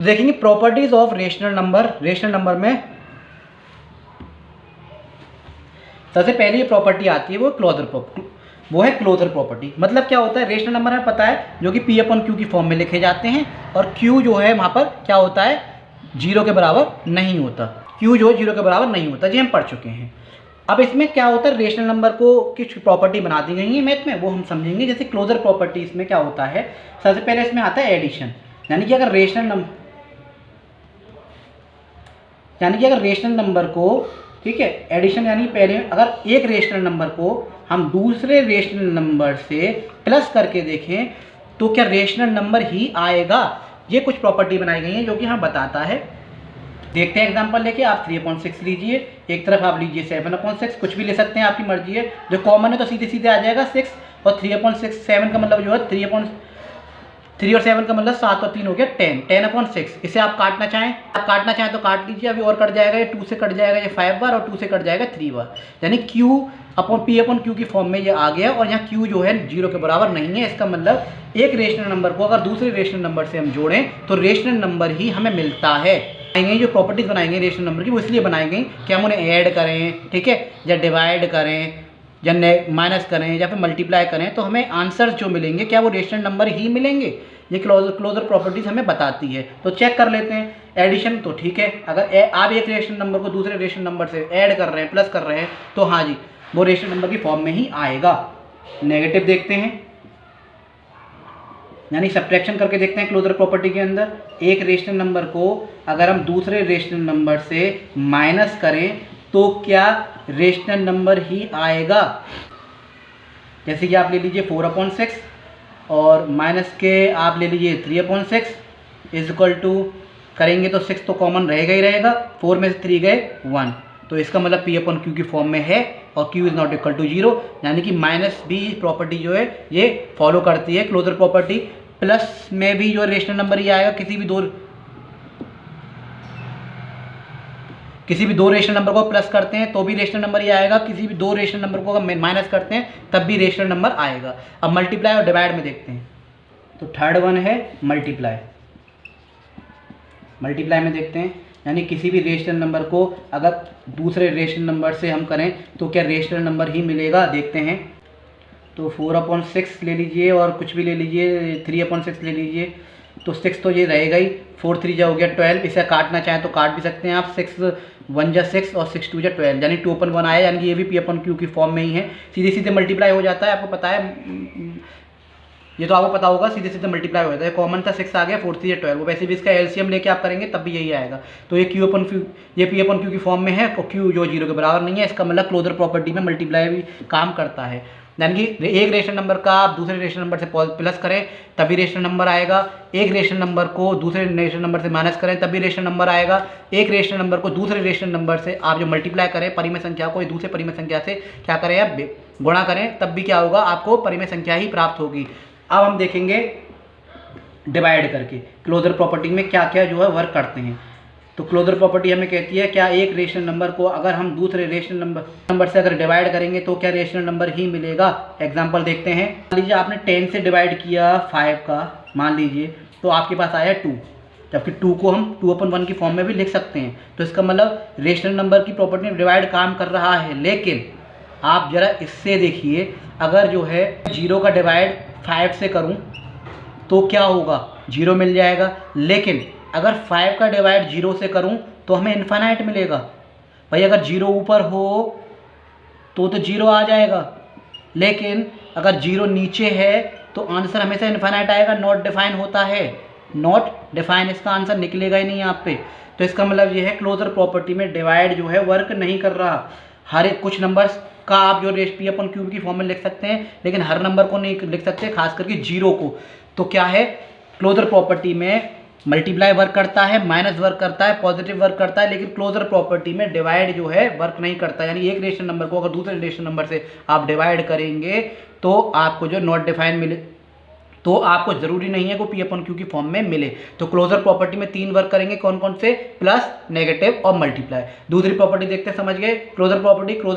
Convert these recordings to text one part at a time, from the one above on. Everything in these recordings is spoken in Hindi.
देखेंगे properties of rational number. Rational number में सबसे पहली प्रॉपर्टी आती है वो क्लोजर प्रॉपर्टी। मतलब क्या होता है, रेशनल नंबर हमें पता है जो कि पी अपॉन क्यू की फॉर्म में लिखे जाते हैं, और क्यू जो है वहाँ पर क्या होता है, जीरो के बराबर नहीं होता। क्यू जो है जीरो के बराबर नहीं होता, जी हम पढ़ चुके हैं। अब इसमें क्या होता है, रेशनल नंबर को कुछ प्रॉपर्टी बना दी गई है मैथ में, वो हम समझेंगे। जैसे क्लोजर प्रॉपर्टी इसमें क्या होता है, सबसे पहले इसमें आता है एडिशन। यानी कि अगर रेशनल नंबर को, ठीक है, एडिशन यानी पहले अगर एक रेशनल नंबर को हम दूसरे रेशनल नंबर से प्लस करके देखें तो क्या रेशनल नंबर ही आएगा। ये कुछ प्रॉपर्टी बनाई गई है जो कि हमें बताता है। देखते हैं एग्जांपल लेके। आप 3/6 लीजिए, एक तरफ आप लीजिए 7/6, कुछ भी ले सकते हैं, आपकी मर्जी है। जो कॉमन है तो सीधे सीधे आ जाएगा 6, और 3/6 7 का मतलब जो है 3 और 7 का मतलब 7 और 3 हो गया 10/6। इसे आप काटना चाहें तो काट लीजिए, अभी और कट जाएगा, ये 2 से कट जाएगा, ये 5 बार, और 2 से कट जाएगा 3 बार। यानी Q upon P upon Q की फॉर्म में ये आ गया, और यहाँ Q जो है जीरो के बराबर नहीं है। इसका मतलब एक रेशनल नंबर को अगर दूसरे रेशनल नंबर से हम जोड़ें तो रेशनल नंबर ही हमें मिलता है। जो प्रॉपर्टीज बनाएंगे रेशनल नंबर की वो इसलिए बनाई गई कि हम उन्हें ऐड करें, ठीक है, या डिवाइड करें, या माइनस करें, या फिर मल्टीप्लाई करें, तो हमें आंसर जो मिलेंगे क्या वो रेशनल नंबर ही मिलेंगे। ये क्लोजर प्रॉपर्टीज हमें बताती है। तो चेक कर लेते हैं। एडिशन तो ठीक है, अगर आप एक रेशनल नंबर को दूसरे रेशनल नंबर से ऐड कर रहे हैं, प्लस कर रहे हैं, तो हाँ जी वो रेशनल नंबर की फॉर्म में ही आएगा। नेगेटिव देखते हैं, यानी सब्ट्रैक्शन करके देखते हैं। क्लोजर प्रॉपर्टी के अंदर एक रेशनल नंबर को अगर हम दूसरे रेशनल नंबर से माइनस करें तो क्या रेशनल नंबर ही आएगा। जैसे कि आप ले लीजिए 4/6 और माइनस के आप ले लीजिए 3/6 इज इक्वल टू करेंगे तो 6 तो कॉमन रहेगा ही रहेगा, 4 में से 3 गए 1, तो इसका मतलब P अपॉन Q की फॉर्म में है, और Q is not equal to 0। यानी कि माइनस भी प्रॉपर्टी जो है ये फॉलो करती है क्लोजर प्रॉपर्टी। प्लस में भी जो रेशनल नंबर ही आएगा, किसी भी दो रेशनल नंबर को प्लस करते हैं तो भी रेशनल नंबर ही आएगा, किसी भी दो रेशनल नंबर को अगर माइनस करते हैं तब भी रेशनल नंबर आएगा। अब मल्टीप्लाई और डिवाइड में देखते हैं, तो थर्ड वन है मल्टीप्लाई में देखते हैं। यानी किसी भी रेशनल नंबर को अगर दूसरे रेशनल नंबर से हम करें तो क्या रेशनल नंबर ही मिलेगा, देखते हैं। तो 4/6 ले लीजिए और कुछ भी ले लीजिए, 3/6 ले लीजिए, तो 6 तो ये रहेगा ही, 4 3 जा हो गया 12। इसे काटना चाहें तो काट भी सकते हैं आप, 6 1 जा 6 और 6 2 जा 12, यानी 2/1 आया, यानी कि ये भी P अपॉन Q की फॉर्म में ही है। सीधे सीधे मल्टीप्लाई हो जाता है, आपको पता है, ये तो आपको पता होगा, सीधे सीधे मल्टीप्लाई हो जाता है। कॉमन था 6 आ गया, 4 3 जा 12, वैसे भी इसका एलसीएम लेके आप करेंगे तब भी यही आएगा। तो ये P अपॉन Q की फॉर्म में है, और Q जो जीरो के बराबर नहीं है, इसका मतलब क्लोजर प्रॉपर्टी में मल्टीप्लाई भी काम करता है। यानी कि एक रेशनल नंबर का आप दूसरे रेशनल नंबर से प्लस करें तभी रेशनल नंबर आएगा, एक रेशनल नंबर को दूसरे रेशनल नंबर से माइनस करें तभी रेशनल नंबर आएगा, एक रेशनल नंबर को दूसरे रेशनल नंबर से आप जो मल्टीप्लाई करें परिमेय संख्या को दूसरे परिमेय संख्या से क्या करें, आप गुणा करें, तब भी क्या होगा, आपको परिमेय संख्या ही प्राप्त होगी। अब हम देखेंगे डिवाइड करके क्लोजर प्रॉपर्टी में क्या क्या जो है वर्क करते हैं। तो क्लोजर प्रॉपर्टी हमें कहती है क्या एक रेशनल नंबर को अगर हम दूसरे रेशनल नंबर से अगर डिवाइड करेंगे तो क्या रेशनल नंबर ही मिलेगा। एग्जांपल देखते हैं। मान लीजिए आपने 10 से डिवाइड किया 5 का, मान लीजिए, तो आपके पास आया 2, जबकि 2 को हम 2/1 की फॉर्म में भी लिख सकते हैं। तो इसका मतलब रेशनल नंबर की प्रॉपर्टी में डिवाइड काम कर रहा है। लेकिन आप ज़रा इससे देखिए, अगर जो है 0 का डिवाइड 5 से करूँ तो क्या होगा, 0 मिल जाएगा। लेकिन अगर 5 का डिवाइड 0 से करूं तो हमें इन्फिनाइट मिलेगा। भाई अगर 0 ऊपर हो तो 0 आ जाएगा, लेकिन अगर 0 नीचे है तो आंसर हमेशा इन्फिनाइट आएगा। नॉट डिफाइन होता है, नॉट डिफाइन इसका आंसर निकलेगा ही नहीं यहाँ पे। तो इसका मतलब ये है क्लोजर प्रॉपर्टी में डिवाइड जो है वर्क नहीं कर रहा। हर एक कुछ नंबर्स का आप जो P अपॉन Q की फॉर्म में लिख सकते हैं, लेकिन हर नंबर को नहीं लिख सकते, खास करके 0 को। तो क्या है, क्लोजर प्रॉपर्टी में मल्टीप्लाई वर्क करता है, माइनस वर्क करता है, पॉजिटिव वर्क करता है, लेकिन क्लोजर प्रॉपर्टी में डिवाइड जो है वर्क नहीं करता। यानी एक रेशनल नंबर को अगर दूसरे रेशनल नंबर से आप डिवाइड करेंगे तो आपको जो नॉट डिफाइन मिले, तो आपको जरूरी नहीं है कि P अपॉन Q की फॉर्म में मिले। तो क्लोजर प्रॉपर्टी में 3 वर्क करेंगे, कौन कौन से, प्लस, नेगेटिव और मल्टीप्लाई। दूसरी प्रॉपर्टी देखते हैं, समझ गए। क्लोजर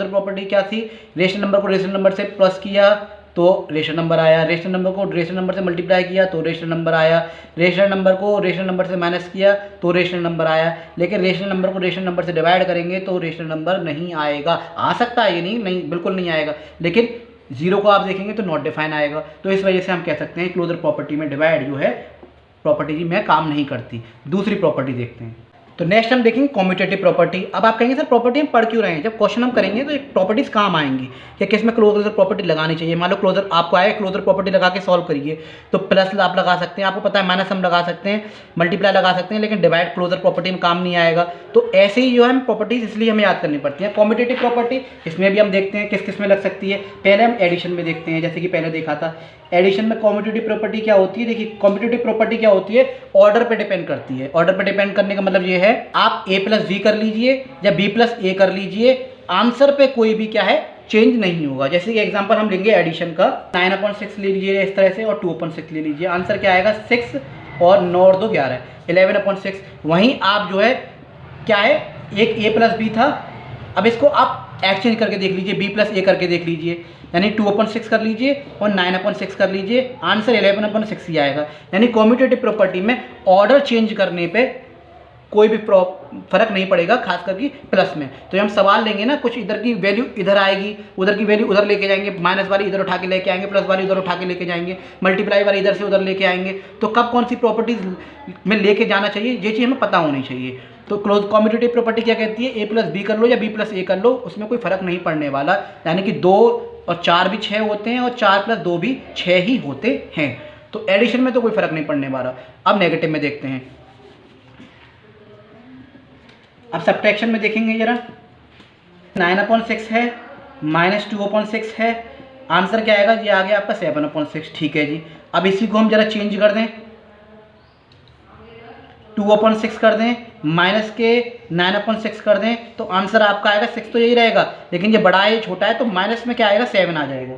प्रॉपर्टी क्या थी, रेशनल नंबर को रेशनल नंबर से प्लस किया तो रेशनल नंबर आया, रेशनल नंबर को रेशनल नंबर से मल्टीप्लाई किया तो रेशनल नंबर आया, रेशनल नंबर को रेशनल नंबर से माइनस किया तो रेशनल नंबर आया। लेकिन रेशनल नंबर को रेशनल नंबर से डिवाइड करेंगे तो रेशनल नंबर नहीं आएगा। आ सकता है, ये नहीं बिल्कुल नहीं आएगा, लेकिन जीरो को आप देखेंगे तो नॉट डिफाइन आएगा। तो इस वजह से हम कह सकते हैं क्लोजर प्रॉपर्टी में डिवाइड जो है प्रॉपर्टी में काम नहीं करती। दूसरी प्रॉपर्टी देखते हैं। तो नेक्स्ट हम देखेंगे कॉम्यूटेटिव प्रॉपर्टी। अब आप कहेंगे सर प्रॉपर्टी हम पढ़ क्यों रहे हैं, जब क्वेश्चन हम करेंगे तो एक प्रॉपर्टीज काम आएंगी कि किस में क्लोजर प्रॉपर्टी लगानी चाहिए। मान लो क्लोजर आपको आए, क्लोजर प्रॉपर्टी लगा के सॉल्व करिए, तो प्लस आप लगा सकते हैं, आपको पता है माइनस हम लगा सकते हैं, मल्टीप्लाई लगा सकते हैं, लेकिन डिवाइड क्लोजर प्रॉपर्टी में काम नहीं आएगा। तो ऐसे ही जो है प्रॉपर्टीज इसलिए हमें याद करनी पड़ती है। कॉम्यूटेटिव प्रॉपर्टी इसमें भी हम देखते हैं किस किस में लग सकती है। पहले हम एडिशन में देखते हैं, जैसे कि पहले देखा था एडिशन में कॉम्यूटेटिव प्रॉपर्टी क्या होती है। देखिए कॉम्यूटेटिव प्रॉपर्टी क्या होती है, ऑर्डर पे डिपेंड करती है। ऑर्डर पे डिपेंड करने का मतलब ये है आप a प्लस बी कर लीजिए या b प्लस ए कर लीजिए, आंसर पे कोई भी क्या है चेंज नहीं होगा। जैसे कि एग्जांपल हम लेंगे एडिशन का, 9/6 ले लीजिए इस तरह से और 2/6 ले लीजिए, आंसर क्या आएगा 6 और 9 और 2 11, 11/6। वहीं आप जो है क्या है एक a प्लस बी था, अब इसको आप एक्सचेंज करके देख लीजिए, b प्लस ए करके देख लीजिए, यानी 2/6 कर लीजिए और 9/6 कर लीजिए, आंसर 11/6 ही आएगा। यानी कॉम्यूटेटिव प्रॉपर्टी में ऑर्डर चेंज करने पे कोई भी फर्क नहीं पड़ेगा, खास करके प्लस में। तो हम सवाल लेंगे ना, कुछ इधर की वैल्यू इधर आएगी, उधर की वैल्यू उधर लेके जाएंगे, माइनस वाली इधर उठा के लेके आएंगे, प्लस वाली उधर उठा के लेके जाएंगे, मल्टीप्लाई वाली इधर से उधर लेके आएंगे। तो कब कौन सी प्रॉपर्टीज में लेके जाना चाहिए ये चीज़ हमें पता होनी चाहिए। तो क्लोज कॉम्यूटेटिव प्रॉपर्टी क्या कहती है, ए प्लस बी कर लो या बी प्लस ए कर लो, उसमें कोई फर्क नहीं पड़ने वाला। यानी कि 2 और 4 भी 6 होते हैं और 4 प्लस 2 भी 6 ही होते हैं। तो एडिशन में तो कोई फर्क नहीं पड़ने वाला। अब नेगेटिव में देखते हैं। अब सब्ट्रैक्शन में देखेंगे जरा, 9/6 है माइनस 2/6 है, आंसर क्या आएगा, ये आ गया आपका 7/6। ठीक है जी। अब इसी को हम जरा चेंज कर दें, 2/6 कर दें, माइनस के 9/6 कर दें, तो आंसर आपका आएगा 6 तो यही रहेगा, लेकिन ये बड़ा है ये छोटा है, तो माइनस में क्या आएगा 7 आ जाएगा।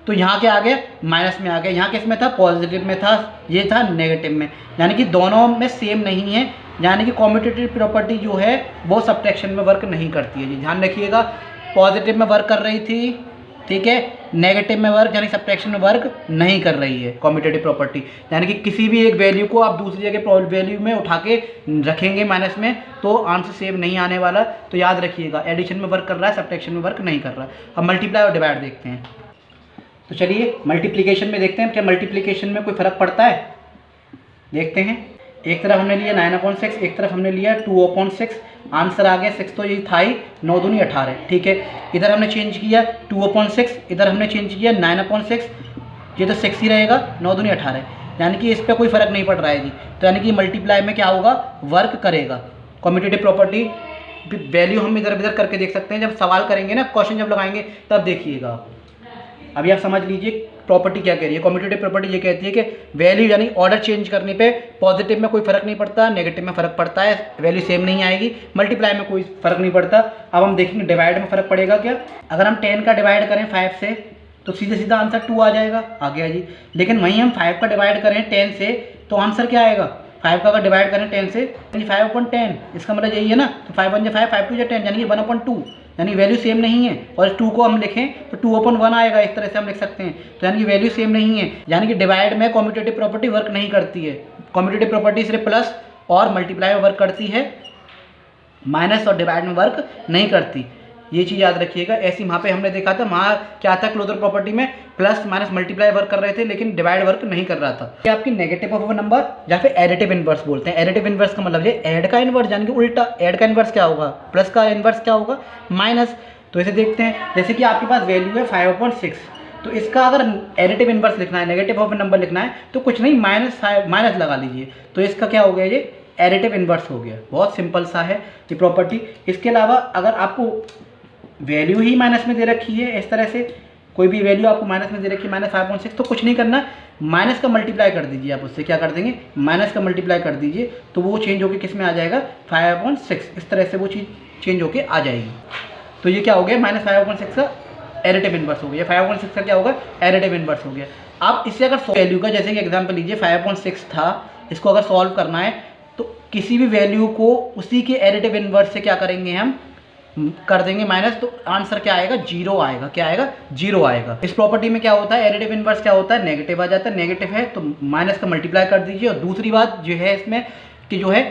तो यहाँ क्या आ गया, माइनस में आ गया। यहाँ किस में था, पॉजिटिव में था, ये था नेगेटिव में, यानी कि दोनों में सेम नहीं है। यानी कि कॉम्यूटेटिव प्रॉपर्टी जो है वो सब्ट्रैक्शन में वर्क नहीं करती है जी, ध्यान रखिएगा। पॉजिटिव में वर्क कर रही थी, ठीक है, नेगेटिव में वर्क यानी सब्ट्रैक्शन में वर्क नहीं कर रही है कॉम्यूटेटिव प्रॉपर्टी। यानी कि किसी भी एक वैल्यू को आप दूसरी जगह वैल्यू में उठा के रखेंगे माइनस में, तो आंसर सेम नहीं आने वाला। तो याद रखिएगा एडिशन में वर्क कर रहा है, सब्ट्रैक्शन में वर्क नहीं कर रहा है। अब मल्टीप्लाई और डिवाइड देखते हैं। तो चलिए मल्टीप्लिकेशन में देखते हैं, क्या मल्टीप्लिकेशन में कोई फ़र्क पड़ता है, देखते हैं। एक तरफ हमने लिया 9/6, एक तरफ हमने लिया 2/6, आंसर आ गया 6 तो यही था ही, 9 दूनी 18। ठीक है, इधर हमने चेंज किया 2/6, इधर हमने चेंज किया 9/6, ये तो 6 ही रहेगा, 9 दूनी 18, यानी कि इस पर कोई फ़र्क नहीं पड़ रहा है जी। तो यानी कि मल्टीप्लाई में क्या होगा, वर्क करेगा। कॉम्यूटेटिव प्रॉपर्टी वैल्यू हम इधर उधर करके देख सकते हैं, जब सवाल करेंगे ना, क्वेश्चन जब लगाएंगे तब देखिएगा। अभी आप समझ लीजिए प्रॉपर्टी क्या कह रही है। कॉम्यूटेटिव प्रॉपर्टी ये कहती है कि वैल्यू यानी ऑर्डर चेंज करने पे पॉजिटिव में कोई फर्क नहीं पड़ता, नेगेटिव में फ़र्क पड़ता है, वैल्यू सेम नहीं आएगी। मल्टीप्लाई में कोई फर्क नहीं पड़ता। अब हम देखेंगे डिवाइड में फ़र्क पड़ेगा क्या। अगर हम 10 का डिवाइड करें 5 से तो सीधे सीधा आंसर 2 आ जाएगा, आ गया जी। लेकिन वहीं हम 5 का डिवाइड करें 10 से तो आंसर क्या आएगा, 5 का अगर डिवाइड करें 10 से, 5/10, इसका मतलब यही है ना। तो 5 1 5, 5 2 10, यानी कि 1/2, यानी वैल्यू सेम नहीं है। और 2 को हम लिखें तो 2/1 आएगा, इस तरह से हम लिख सकते हैं। तो यानी कि वैल्यू सेम नहीं है, यानी कि डिवाइड में कॉम्यूटेटिव प्रॉपर्टी वर्क नहीं करती है। कॉम्यूटेटिव प्रॉपर्टी सिर्फ प्लस और मल्टीप्लाई में वर्क करती है, माइनस और डिवाइड में वर्क नहीं करती। ये चीज़ याद रखिएगा। ऐसी वहाँ पे हमने देखा था, वहाँ क्या था क्लोजर प्रॉपर्टी में प्लस माइनस मल्टीप्लाई वर्क कर रहे थे, लेकिन डिवाइड वर्क नहीं कर रहा था। ये आपकी नेगेटिव ऑफ नंबर या फिर एडिटिव इनवर्स बोलते हैं। एडिटिव इनवर्स का मतलब ये ऐड का इनवर्स, यानी कि उल्टा। ऐड का इनवर्स क्या होगा, प्लस का इनवर्स क्या होगा, माइनस। तो इसे देखते हैं, जैसे कि आपके पास वैल्यू है 5/6, तो इसका अगर एडिटिव इनवर्स लिखना है, नेगेटिव ऑफ नंबर लिखना है, तो कुछ नहीं माइनस लगा लीजिए, तो इसका क्या हो गया, ये एडिटिव इनवर्स हो गया। बहुत सिंपल सा है ये प्रॉपर्टी। इसके अलावा अगर आपको वैल्यू ही माइनस में दे रखी है, इस तरह से कोई भी वैल्यू आपको माइनस में दे रखी है, -5/6, तो कुछ नहीं करना, माइनस का मल्टीप्लाई कर दीजिए। आप उससे क्या कर देंगे, माइनस का मल्टीप्लाई कर दीजिए, तो वो चेंज होकर किस में आ जाएगा, 5/6। इस तरह से वो चीज़ चेंज होकर आ जाएगी। तो ये क्या हो गया, -5/6 का एडिटिव इनवर्स हो गया। 5/6 का क्या होगा, एडिटिव इनवर्स हो गया। अब इससे अगर वैल्यू का, जैसे कि एग्जाम्पल लीजिए 5/6 था, इसको अगर सॉल्व करना है तो किसी भी वैल्यू को उसी के एडिटिव इनवर्स से क्या करेंगे, हम कर देंगे माइनस, तो आंसर क्या आएगा, जीरो आएगा। क्या आएगा, जीरो आएगा। इस प्रॉपर्टी में क्या होता है, एडिटिव इनवर्स क्या होता है, नेगेटिव आ जाता है। नेगेटिव है तो माइनस का मल्टीप्लाई कर दीजिए। और दूसरी बात जो है इसमें कि जो है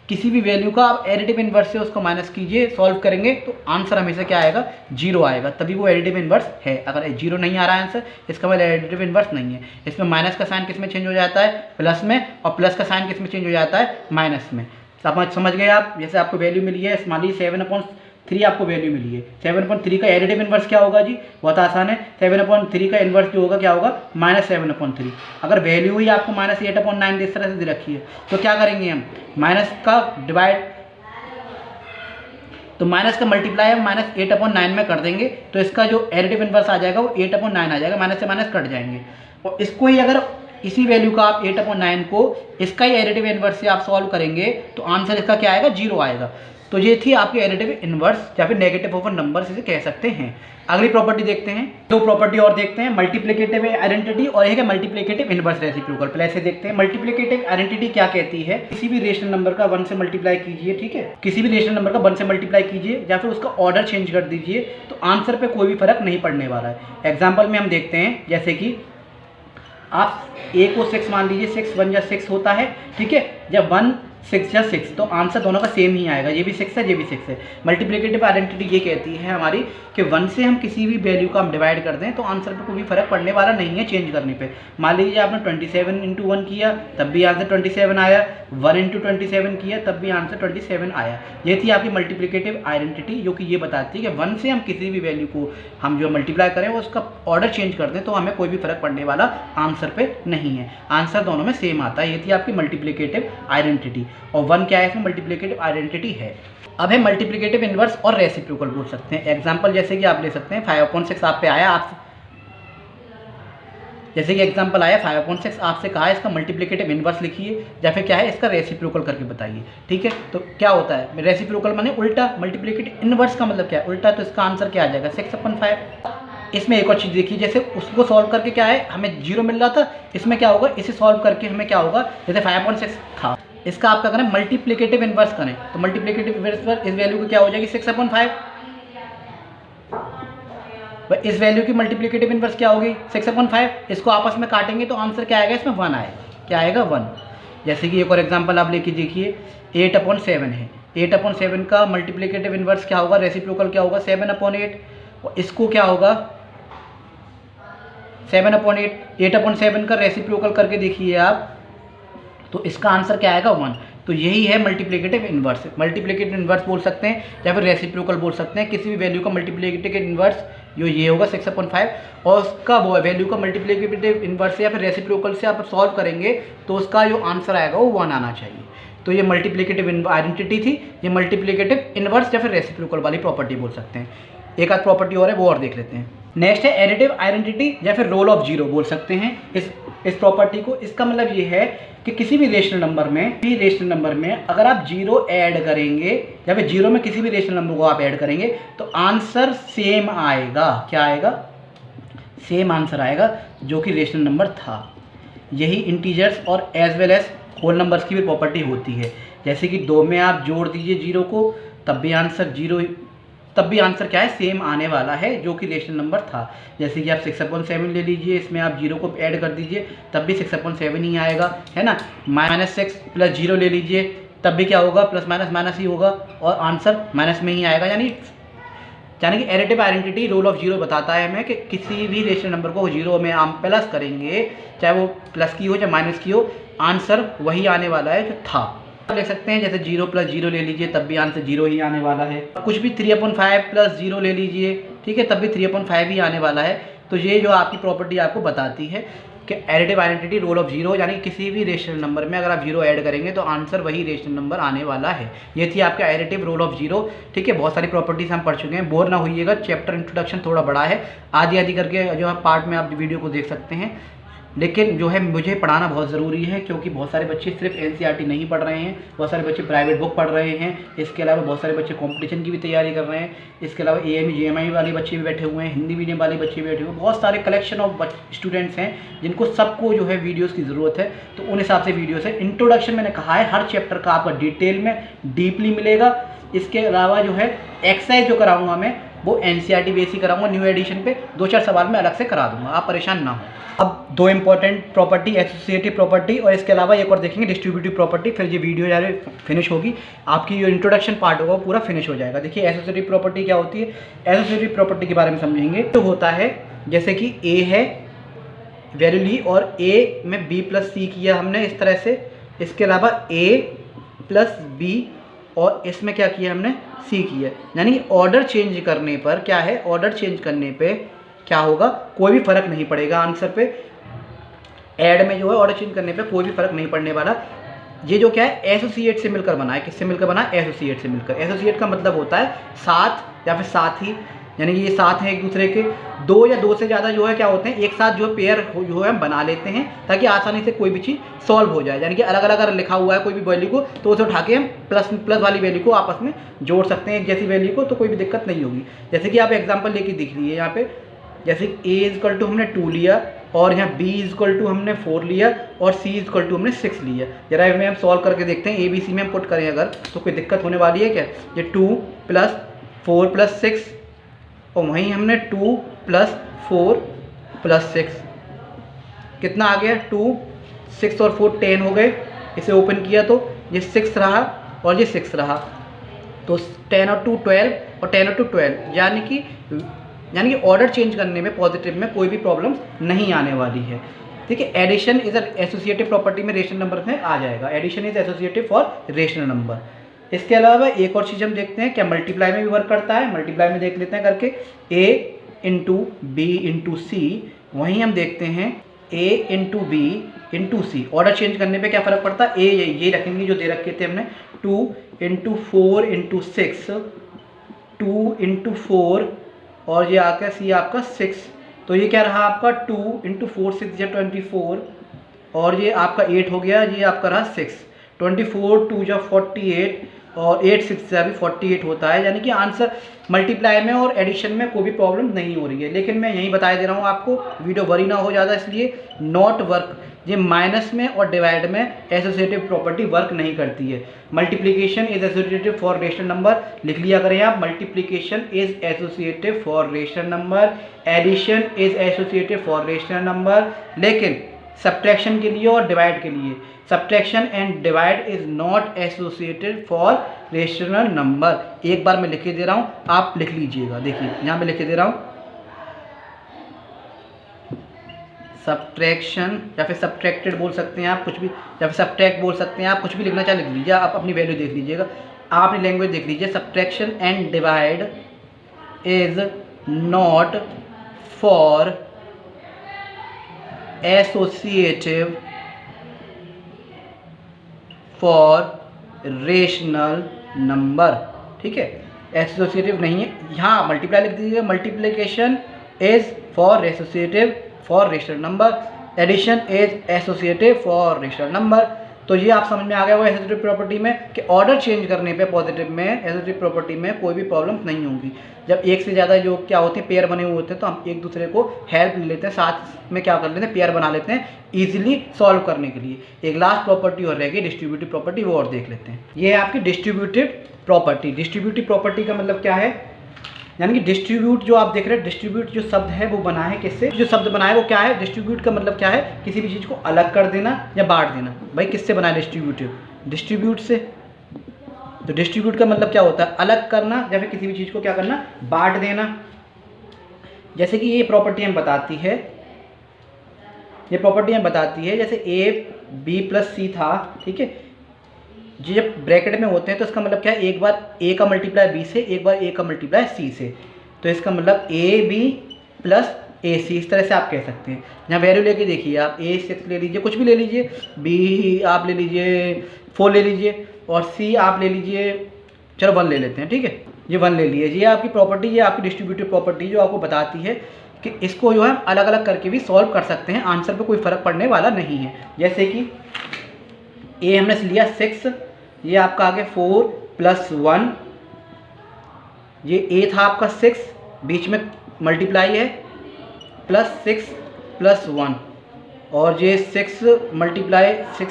किसी भी वैल्यू का आप एडिटिव इनवर्स से उसको माइनस कीजिए, सॉल्व करेंगे तो आंसर हमेशा क्या आएगा, जीरो आएगा, तभी वो एडिटिव इनवर्स है। अगर जीरो नहीं आ रहा है आंसर, इसका मतलब एडिटिव इनवर्स नहीं है। इसमें माइनस का साइन किस में चेंज हो जाता है, प्लस में, और प्लस का साइन किस में चेंज हो जाता है, माइनस में। समझ गए आप। जैसे आपको वैल्यू मिली है, मान लीजिए 7/3 आपको वैल्यू मिली है। 7/3 का एडिटिव इनवर्स क्या होगा जी, बहुत आसान है। 7/3 का इनवर्स जो होगा क्या होगा, -7/3। अगर वैल्यू ही आपको -8/9 इस तरह से दे रखी है तो क्या करेंगे हम, माइनस का डिवाइड, तो माइनस का मल्टीप्लाई हम -8/9 में कर देंगे, तो इसका जो एडिटिव इनवर्स आ जाएगा वो 8/9 आ जाएगा, माइनस से माइनस कट जाएंगे। और इसको ही अगर इसी वैल्यू का आप 8/9 को इसका ही एडिटिव इनवर्स से आप सॉल्व करेंगे तो आंसर इसका क्या आएगा, जीरो आएगा। तो ये थी आपकी एडिटिव इनवर्स या फिर नेगेटिव ओवर नंबर इसे कह सकते हैं। अगली प्रॉपर्टी देखते हैं, दो प्रॉपर्टी और देखते हैं, मल्टीप्लिकेटिव आइडेंटिटी और एक है मल्टीप्लिकेटिव इनवर्स रेसिप्रोकल। पहले से देखते हैं मल्टीप्लिकेटिव आइडेंटिटी क्या कहती है। किसी भी रेशनल नंबर का 1 से मल्टीप्लाई कीजिए, ठीक है, किसी भी रेशनल नंबर का 1 से मल्टीप्लाई कीजिए या फिर उसका ऑर्डर चेंज कर दीजिए, तो आंसर पे कोई भी फर्क नहीं पड़ने वाला है। एग्जाम्पल में हम देखते हैं, जैसे कि आप a को 6 मान लीजिए, 6 1 या 6 होता है, ठीक है, जब 1 6 या 6 तो आंसर दोनों का सेम ही आएगा, ये भी 6 है ये भी 6 है। मल्टीप्लिकेटिव आइडेंटिटी ये कहती है हमारी कि 1 से हम किसी भी वैल्यू का हम डिवाइड कर दें तो आंसर पे कोई भी फर्क पड़ने वाला नहीं है चेंज करने पे। मान लीजिए आपने 27 × 1 किया तब भी आंसर 27 आया, 1 × 27 किया तब भी आंसर 27 आया। ये थी आपकी मल्टीप्लिकेटिव आइडेंटिटी, जो कि ये बताती है कि 1 से हम किसी भी वैल्यू को हम जो मल्टीप्लाई करें उसका ऑर्डर चेंज कर दें तो हमें कोई भी फर्क पड़ने वाला आंसर पे नहीं है, आंसर दोनों में सेम आता है। ये थी आपकी मल्टीप्लिकेटिव आइडेंटिटी। और 1 क्या है, इसमें मल्टीप्लिकेटिव आइडेंटिटी है। अब है मल्टीप्लिकेटिव इनवर्स और रेसिप्रोकल बोल सकते हैं। एग्जांपल जैसे कि आप ले सकते हैं 5/6 आप पे आया, आप जैसे कि एग्जांपल आया 5/6, आपसे कहा है इसका मल्टीप्लिकेटिव इनवर्स लिखिए या फिर क्या है इसका रेसिप्रोकल करके बताइए, ठीक है। तो क्या होता है, रेसिप्रोकल माने उल्टा, मल्टीप्लिकेटिव इनवर्स का मतलब क्या है, उल्टा, तो इसका आंसर क्या आ जाएगा, 6/5। इसमें एक और चीज़ देखिए, जैसे उसको सॉल्व करके क्या है हमें जीरो मिल रहा था, इसमें क्या होगा, इसे सॉल्व करके हमें क्या होगा, जैसे 5/6 था, इसका आप क्या करें, मल्टीप्लिकेटिव इनवर्स करें, तो मल्टीप्लिकेटिव इनवर्स पर इस वैल्यू को क्या हो जाएगी, 6/5। इस वैल्यू की मल्टीप्लिकेटिव इनवर्स क्या होगी, 6/5। इसको आपस में काटेंगे तो आंसर क्या आएगा, इसमें 1 आएगा। क्या आएगा, 1। जैसे कि एक और एग्जांपल आप लेके देखिए, 8/7 है, 8/7 का मल्टीप्लिकेटिव इनवर्स क्या होगा, रेसिप्रोकल क्या होगा, 7/8। और इसको क्या होगा, 7/8, 8/7 का रेसिप्रोकल करके देखिए आप, तो इसका आंसर क्या आएगा, 1। तो यही है मल्टीप्लिकेटिव इनवर्स। मल्टीप्लिकेटिव इनवर्स बोल सकते हैं या फिर रेसिप्रोकल बोल सकते हैं। किसी भी वैल्यू का मल्टीप्लिकेटिव इनवर्स जो ये होगा 6/5, और उसका वैल्यू का मल्टीप्लिकेटिव इनवर्स या फिर रेसिप्रोकल से आप सॉल्व करेंगे तो उसका जो आंसर आएगा वो 1 आना चाहिए। तो ये मल्टीप्लिकेटिव आइडेंटिटी थी, ये मल्टीप्लिकेटिव इनवर्स या फिर रेसिप्रोकल वाली प्रॉपर्टी बोल सकते हैं। एक आध प्रॉपर्टी और है, वो और देख लेते हैं। नेक्स्ट है एडिटिव आइडेंटिटी या फिर रोल ऑफ जीरो बोल सकते हैं इस प्रॉपर्टी को। इसका मतलब ये है कि किसी भी रेशनल नंबर में अगर आप जीरो ऐड करेंगे या फिर जीरो में किसी भी रेशनल नंबर को आप ऐड करेंगे तो आंसर सेम आएगा। क्या आएगा, सेम आंसर आएगा जो कि रेशनल नंबर था। यही इंटीजर्स और as well as whole numbers की भी प्रॉपर्टी होती है। जैसे कि 2 में आप जोड़ दीजिए जीरो को, तब भी आंसर जीरो, तब भी आंसर क्या है, सेम आने वाला है जो कि रेशनल नंबर था। जैसे कि आप 6/7 ले लीजिए, इसमें आप जीरो को ऐड कर दीजिए तब भी 6/7 ही आएगा, है ना। -6 + 0 ले लीजिए तब भी क्या होगा, प्लस माइनस माइनस ही होगा और आंसर माइनस में ही आएगा। यानी कि additive identity role of zero बताता है हमें कि किसी भी रेशनल नंबर को जीरो में हम प्लस करेंगे, चाहे वो प्लस की हो चाहे माइनस की हो, आंसर वही आने वाला है जो था। ले सकते हैं जैसे 0 + 0 ले लीजिए तब भी आंसर 0 ही आने वाला है। कुछ भी 3/5 + 0 ले लीजिए, ठीक है, तब भी 3/5 ही आने वाला है। तो ये जो आपकी प्रॉपर्टी आपको बताती है कि additive identity role of zero, यानी किसी भी रेशनल नंबर में अगर आप जीरो ऐड करेंगे तो आंसर वही रेशनल नंबर आने वाला है। ये थी आपका एडिटिव रोल ऑफ जीरो, ठीक है। बहुत सारी प्रॉपर्टीज हम पढ़ चुके हैं, बोर ना होइएगा, चैप्टर इंट्रोडक्शन थोड़ा बड़ा है, आधी करके जो है पार्ट में आप वीडियो को देख सकते हैं। लेकिन जो है मुझे पढ़ाना बहुत ज़रूरी है, क्योंकि बहुत सारे बच्चे सिर्फ एनसीईआरटी नहीं पढ़ रहे हैं, बहुत सारे बच्चे प्राइवेट बुक पढ़ रहे हैं, इसके अलावा बहुत सारे बच्चे कंपटीशन की भी तैयारी कर रहे हैं, इसके अलावा एएमई जेएमई वाले बच्चे भी बैठे हुए हैं, हिंदी मीडियम वाले बच्चे भी बैठे हुए हैं, बहुत सारे कलेक्शन ऑफ स्टूडेंट्स हैं जिनको सबको जो है वीडियोज़ की ज़रूरत है। तो उन हिसाब से वीडियोज़ है। इंट्रोडक्शन मैंने कहा है हर चैप्टर का आपका डिटेल में डीपली मिलेगा। इसके अलावा जो है एक्सरसाइज जो कराऊंगा मैं वो एनसीईआरटी बेस ही कराऊंगा, न्यू एडिशन पे 2-4 सवाल मैं अलग से करा दूंगा, आप परेशान ना हो। अब 2 इंपॉर्टेंट प्रॉपर्टी, एसोसिएटिव प्रॉपर्टी और इसके अलावा एक और देखेंगे डिस्ट्रीब्यूटिव प्रॉपर्टी, फिर ये वीडियो यार फिनिश होगी, आपकी जो इंट्रोडक्शन पार्ट होगा वो पूरा फिनिश हो जाएगा। देखिए एसोसिएटिव प्रॉपर्टी क्या होती है, एसोसिएटिव प्रॉपर्टी के बारे में समझेंगे। तो होता है जैसे कि ए है वैल्यू ली और ए में बी प्लस सी किया हमने इस तरह से, इसके अलावा ए प्लस बी और इसमें क्या किया हमने सी किया, यानी ऑर्डर चेंज करने पर क्या है, ऑर्डर चेंज करने पे क्या होगा, कोई भी फर्क नहीं पड़ेगा आंसर पे। ऐड में जो है ऑर्डर चेंज करने पे कोई भी फर्क नहीं पड़ने वाला। ये जो क्या है एसोसिएट से मिलकर बना है, किससे मिलकर बना है, एसोसिएट से मिलकर। एसोसिएट का मतलब होता है साथ या फिर साथी, यानी कि ये साथ हैं एक दूसरे के, 2 या 2 से ज़्यादा जो है क्या होते हैं एक साथ जो है पेयर जो है बना लेते हैं ताकि आसानी से कोई भी चीज़ सॉल्व हो जाए। यानी कि अलग अलग अगर लिखा हुआ है कोई भी वैल्यू को तो उसे उठा के हम प्लस वाली वैल्यू को आपस में जोड़ सकते हैं एक जैसी वैल्यू को, तो कोई भी दिक्कत नहीं होगी। जैसे कि आप एग्जाम्पल लेके दिख लीजिए यहाँ पे, जैसे ए इजकल टू हमने 2 लिया और यहाँ बी इजकल टू हमने 4 लिया और सी इजकल टू हमने 6 लिया। जरा इनमें हम सॉल्व करके देखते हैं, ए बी सी में हम पुट करें अगर तो कोई दिक्कत होने वाली है क्या। ये 2 + 4 + 6 और वहीं हमने 2 + 4 + 6 कितना आ गया 2, 6 और 4 10 हो गए। इसे ओपन किया तो ये 6 रहा और ये 6 रहा, तो 10 और 2 12 और 10 और 2 12, यानी कि ऑर्डर चेंज करने में पॉजिटिव में कोई भी प्रॉब्लम नहीं आने वाली है। ठीक है, एडिशन इज एसोसिएटिव प्रॉपर्टी में रेशनल नंबर में आ जाएगा, addition is associative for rational number. इसके अलावा एक और चीज़ हम देखते हैं क्या मल्टीप्लाई में भी वर्क करता है, मल्टीप्लाई में देख लेते हैं करके, a × b × c, वहीं हम देखते हैं a × b × c। Order change करने पे क्या फ़र्क पड़ता है, a ये रखेंगे जो दे रखे थे हमने, 2 × 4 × 6, 2 × 4 और ये आकर c आपका 6, तो ये क्या रहा आपका 2 × 4 6 या 24 और ये आपका 8 हो गया, ये आपका रहा 6, 24 2 या 48 और 8 6 से अभी 48 होता है। यानी कि आंसर मल्टीप्लाई में और एडिशन में कोई भी प्रॉब्लम नहीं हो रही है। लेकिन मैं यही बता दे रहा हूँ आपको, वीडियो बड़ी ना हो ज़्यादा, इसलिए नॉट वर्क, ये माइनस में और डिवाइड में एसोसिएटिव प्रॉपर्टी वर्क नहीं करती है। Multiplication is associative for rational number, लिख लिया करें आप, multiplication is associative for rational number, addition is associative for rational number. लेकिन सब्ट्रैक्शन के लिए और डिवाइड के लिए, subtraction and divide is not associated for rational number. एक बार मैं लिख के दे रहा हूँ, आप लिख लीजिएगा। देखिए यहाँ पे लिख के दे रहा हूँ, सब्ट्रैक्शन या फिर सब्ट्रैक्टेड बोल सकते हैं आप कुछ भी, या फिर सब्ट्रैक्ट बोल सकते हैं आप, कुछ भी लिखना चाहे लिख लीजिए। आप अपनी वैल्यू देख लीजिएगा, आप अपनी लैंग्वेज देख लीजिए। Subtraction and divide is not for associative for rational number. ठीक है, एसोसिएटिव नहीं है, यहाँ मल्टीप्लाई लिख दीजिएगा, multiplication is for associative for rational number, addition is associative for rational number. तो ये आप समझ में आ गया वो एसोसिएटिव प्रॉपर्टी में कि ऑर्डर चेंज करने पे पॉजिटिव में एसोसिएटिव प्रॉपर्टी में कोई भी प्रॉब्लम नहीं होगी। जब एक से ज़्यादा जो क्या होते हैं पेयर बने हुए होते हैं तो हम एक दूसरे को हेल्प ले लेते हैं, साथ में क्या कर लेते हैं पेयर बना लेते हैं इजीली सॉल्व करने के लिए। एक लास्ट प्रॉपर्टी और रहेगी डिस्ट्रीब्यूटिव प्रॉपर्टी, वो और देख लेते हैं। ये है आपकी डिस्ट्रीब्यूटिव प्रॉपर्टी। डिस्ट्रीब्यूटिव प्रॉपर्टी का मतलब क्या है, यानी कि डिस्ट्रीब्यूट जो आप देख रहे हैं, डिस्ट्रीब्यूट जो शब्द है वो बना है किससे, जो शब्द बना है वो क्या है, डिस्ट्रीब्यूट का मतलब क्या है, किसी भी चीज़ को अलग कर देना या बांट देना। भाई किससे बना है डिस्ट्रीब्यूटिव, डिस्ट्रीब्यूट से। तो डिस्ट्रीब्यूट का मतलब क्या होता है, अलग करना या फिर किसी भी चीज़ को क्या करना, बांट देना। जैसे कि ये प्रॉपर्टी हमें बताती है, ये प्रॉपर्टी हमें बताती है जैसे a b + c था। ठीक है, जी जब ब्रैकेट में होते हैं तो इसका मतलब क्या है, एक बार a का मल्टीप्लाई b से, एक बार a का मल्टीप्लाई c से, तो इसका मतलब ab + ac, इस तरह से आप कह सकते हैं। यहाँ वैल्यू लेके देखिए आप, a 6 ले लीजिए, कुछ भी ले लीजिए, b आप ले लीजिए 4 ले लीजिए और c आप ले लीजिए, चलो 1 ले लेते हैं। ठीक है, ये 1 ले लीजिए। ये आपकी प्रॉपर्टी, ये आपकी डिस्ट्रीब्यूटिव प्रॉपर्टी जो आपको बताती है कि इसको जो है अलग अलग करके भी सॉल्व कर सकते हैं, आंसर पे कोई फ़र्क पड़ने वाला नहीं है। जैसे कि ए हमने लिया 6, ये आपका आ गया 4 + 1, ये ए था आपका 6, बीच में मल्टीप्लाई है, +6 + 1, और ये 6 × 6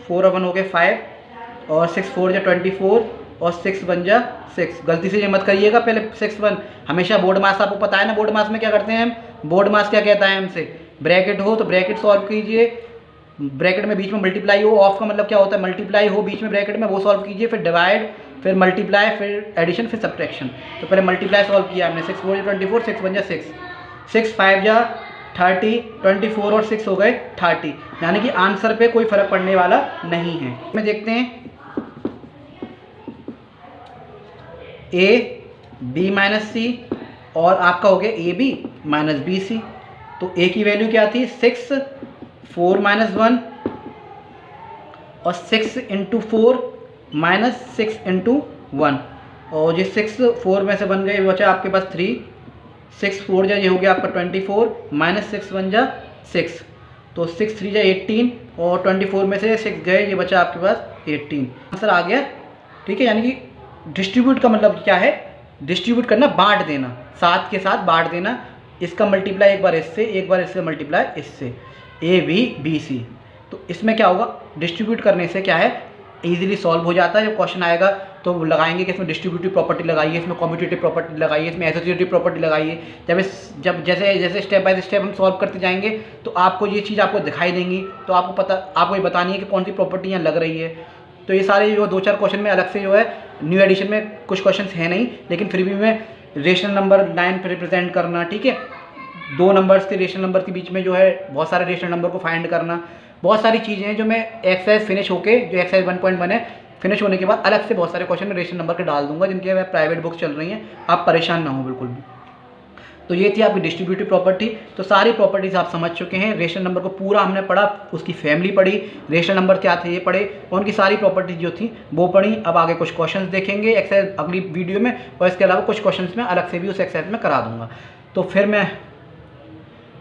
4 और 1 हो गए 5, और 6 4 × 24, और 6 1 × 6। गलती से ये मत करिएगा, पहले 6 1, हमेशा बोर्ड मास आपको पता है ना, बोर्ड मास में क्या करते हैं हम, बोर्ड मास क्या कहता है हमसे, ब्रैकेट हो तो ब्रैकेट सॉल्व कीजिए, ब्रैकेट में बीच में मल्टीप्लाई हो, ऑफ का मतलब क्या होता है, मल्टीप्लाई हो बीच में ब्रैकेट में, वो सॉल्व कीजिए, फिर डिवाइड, फिर मल्टीप्लाई, फिर एडिशन, फिर सब्ट्रैक्शन। तो पहले मल्टीप्लाई सॉल्व किया हमने, 6 4 × 24, 6 1 × 6, 6 5 × 30, 24 और 6 हो गए 30, यानी कि आंसर पे कोई फर्क पड़ने वाला नहीं है। में देखते हैं A B - C, और आपका हो गया AB - BC। तो A की वैल्यू क्या थी, 6 4 - 1, और 6 × 4 - 6 × 1, और ये 6 4 में से बन गए, बचा आपके पास 3, 6 4 जा ये हो गया आपका 24, -6 1 जा 6, तो 6 3 जा 18, और 24 में से 6 गए, ये बचा आपके पास 18, आंसर आ गया। ठीक है, यानी कि डिस्ट्रीब्यूट का मतलब क्या है, डिस्ट्रीब्यूट करना, बांट देना, 7 के साथ बांट देना, इसका मल्टीप्लाई एक बार इससे, एक बार इससे मल्टीप्लाई इससे, ABBC। तो इसमें क्या होगा, डिस्ट्रीब्यूट करने से क्या है, इजीली सॉल्व हो जाता है। जब क्वेश्चन आएगा तो लगाएंगे कि इसमें डिस्ट्रीब्यूटिव प्रॉपर्टी लगाइए, इसमें कॉम्यूटेटिव प्रॉपर्टी लगाइए, इसमें एसोसिएटिव प्रॉपर्टी लगाइए। जब जैसे जैसे स्टेप बाय स्टेप हम सॉल्व करते जाएंगे तो आपको ये चीज़ आपको दिखाई देंगी, तो आपको ये बतानी है कि कौन सी प्रॉपर्टी यहाँ लग रही है। तो ये सारे जो 2-4 क्वेश्चन में अलग से जो है, न्यू एडिशन में कुछ क्वेश्चन है नहीं, लेकिन फिर भी मैं रेशनल नंबर लाइन पर रिप्रेजेंट करना, ठीक है, 2 नंबर्स के रेशनल नंबर के बीच में जो है बहुत सारे रेशनल नंबर को फाइंड करना, बहुत सारी चीज़ें हैं जो मैं एक्सरसाइज फिनिश होके, जो एक्सरसाइज 1.1 है, फिनिश होने के बाद अलग से बहुत सारे क्वेश्चन में रेशनल नंबर के डाल दूंगा, जिनके प्राइवेट बुक्स चल रही हैं, आप परेशान ना हो बिल्कुल भी। तो ये थी आपकी डिस्ट्रीब्यूटिव प्रॉपर्टी। तो सारी प्रॉपर्टीज आप समझ चुके हैं, रेशनल नंबर को पूरा हमने पढ़ा, उसकी फैमिली पढ़ी, रेशनल नंबर क्या थे ये पढ़े, और उनकी सारी प्रॉपर्टीज जो थी वो पढ़ी। अब आगे कुछ क्वेश्चंस देखेंगे एक्सरसाइज अगली वीडियो में, और इसके अलावा कुछ क्वेश्चंस में अलग से भी उस एक्सरसाइज में करा दूंगा। तो फिर मैं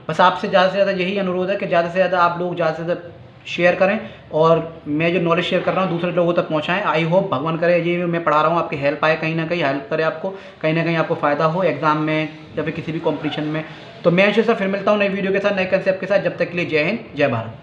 बस आपसे ज़्यादा से ज़्यादा यही अनुरोध है कि ज़्यादा से ज़्यादा आप लोग ज़्यादा से ज़्यादा शेयर करें, और मैं जो नॉलेज शेयर कर रहा हूँ दूसरे लोगों तक पहुँचाएं। आई होप भगवान करे ये मैं पढ़ा रहा हूँ आपकी हेल्प आए, कहीं ना कहीं हेल्प करे आपको, कहीं ना कहीं आपको फ़ायदा हो एग्जाम में या फिर किसी भी कॉम्पिटिशन में। तो मैं फिर मिलता हूँ नई वीडियो के साथ, नए कंसेप्ट के साथ। जब तक के लिए जय हिंद, जय भारत।